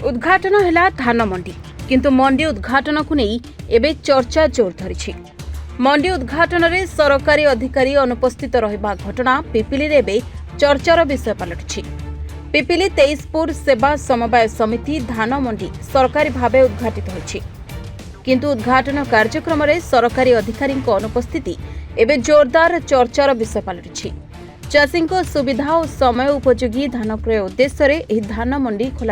उद्घाटन है धान मंडी किंतु मंडी उद्घाटन को नहीं एबे चर्चा जोर धरी। मंडी उद्घाटन में सरकारी अधिकारी अनुपस्थित रहिबा घटना पिपिली रे एबे चर्चार विषय पलटि। पिपिली 23पुर सेवा समवाय समिति धान मंडी सरकारी भावे उद्घाटित होइछि किंतु उद्घाटन कार्यक्रम में सरकारी अधिकारी अनुपस्थिति एबे जोरदार चर्चार विषय पलटि। चाषी सुविधा और समय उपयोगी धान क्रय उद्देश्य रे धान मंडी खोल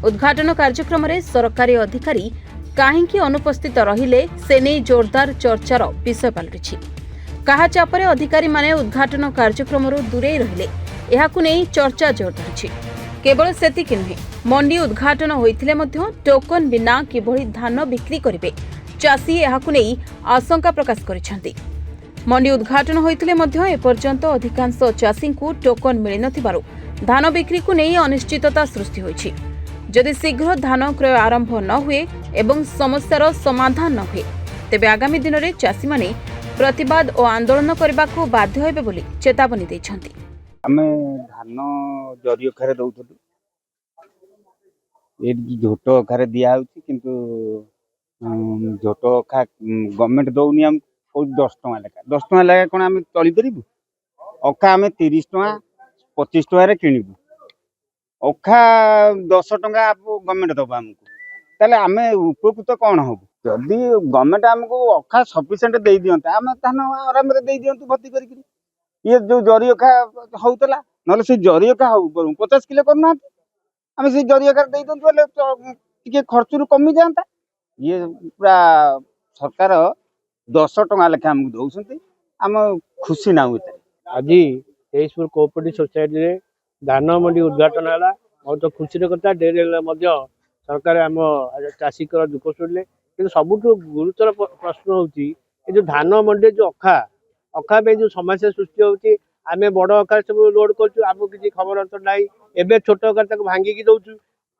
उद्घाटन कार्यक्रम में सरकारी अधिकारी कहीं अनुपस्थित रहिले से नहीं जोरदार चर्चार विषय पलटि। कहा चापरे अधिकारी माने उद्घाटन कार्यक्रम दूरे रहिले एहाकु नहीं चर्चा जोर धरी। केवल सेतिक नुहे मंडी उद्घाटन होइथिले मध्य टोकन बिना किभଳି धान बिक्री करिवे चाषी एहाकु नहीं आशंका प्रकाश करिसेंती। मंडी उद्घाटन होइथिले मध्य एपर्यंत अधिकांश चाषी को टोकन मिल नथिबारु धान बिक्री को नहीं अनिश्चितता सृष्टि होइछि। जदि शीघ्र धान क्रय आरंभ न हुए एवं समस्यार समाधान न हुए तेबे आगामी दिन में चाषी माने प्रतिवाद और आंदोलन करने को बाध्य हेबे बोली चेतावनी दैछंती। आमे धान जरी अखारे दउथलु ए झोट अखारे दिया होछि किंतु झोट अखा गवर्नमेंट दउनी हम 10 टका लेखा 10 टका लेखा कोन आमे चली परिबु। अखा आमे 30 टका 25 टका रे किनिबु। अखा 10 टका गवर्नमेंट दबा हमको ताले आमे उपकृत कोन होबु। जदि गवर्नमेंट हमको अखा सफिशिएंट दे दियंता आमे धान आराम रे दे दियंतु भर्ती करिकरी। ये जो जरी अखा होतला नले से जरी अखा हो 50 किलो करना आमे से जरी अखा दे दियंतु ले टिके खर्च रु कमी जानता। ये पूरा सरकार 10 टका लेखा हमको दउसंती हम खुशी ना होते। आज 23पुर कोऑपरेटिव सोसाइटी रे धान मंडी उद्घाटन है बहुत खुशी कथा। डेरी सरकार आम चाषी दुख शुणिले कि सबुठ गुरुतर प्रश्न हो धान मंडी जो अखा में जो समस्या सृष्टि होती आम बड़ आकार सब लोड कर किसी खबर अंतर ना एवं छोट आकार भांगिकी दौचु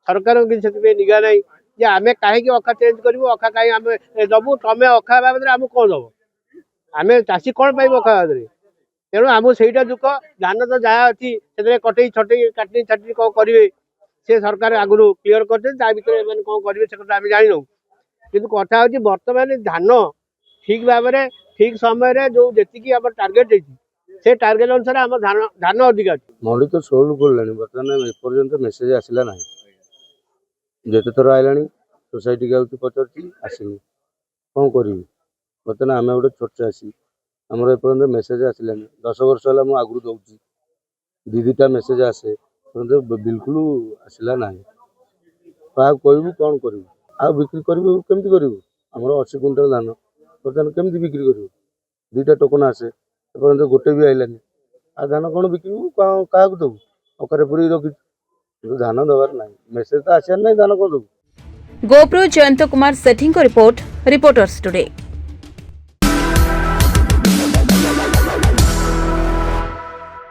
सरकार किसी निगा ना जे आम कहीं अखा चेंज करूँ अखा कहीं आम दबू तुम अखा बाबद आम कौन दब आम चाषी कौन पाइब अखा बाबद तेणु आम से दुख धान तो जहाँ अच्छी से कटे छटे काटनी छाटनी कौन करेंगे से सरकार आगुरी क्लीयर कर कौन करेंगे से कथा आम जानू कि कथा हूँ बर्तमान धान ठीक भाव में ठीक समय जो जी आम टार्गेट से टार्गेट अनुसार आम धान अधिक मंडी तो सोल्ड कर बर्तमान एपर्यंत मेसेज आसला ना जिते थर आईला सोसाइटी के पचार आसनी कौन करी बर्तमान आम गोटे छोट चाषी आमर एपर्यंत मेसेज आसला 10 वर्ष है मुझे आगुरी दौची दीटा मेसेज आसे बिल्कुल आसला ना क्या कहूँ कौन करूँ आ बिक्री करूँ केमती करूँ आमर 80 क्विंटाल धान बर्तमान केमती बिक्री करूँ 2टा टोकन आसे एपर्यंत गोटे भी आईलानी आ धान कौन बिक्री क्या दबू अकारे पूरी रखी धान दबार ना मेसेज तो आसार ना धान कौन दबू। गोप्रो जयंत कुमार सेठी रिपोर्ट रिपोर्टर्स टुडे।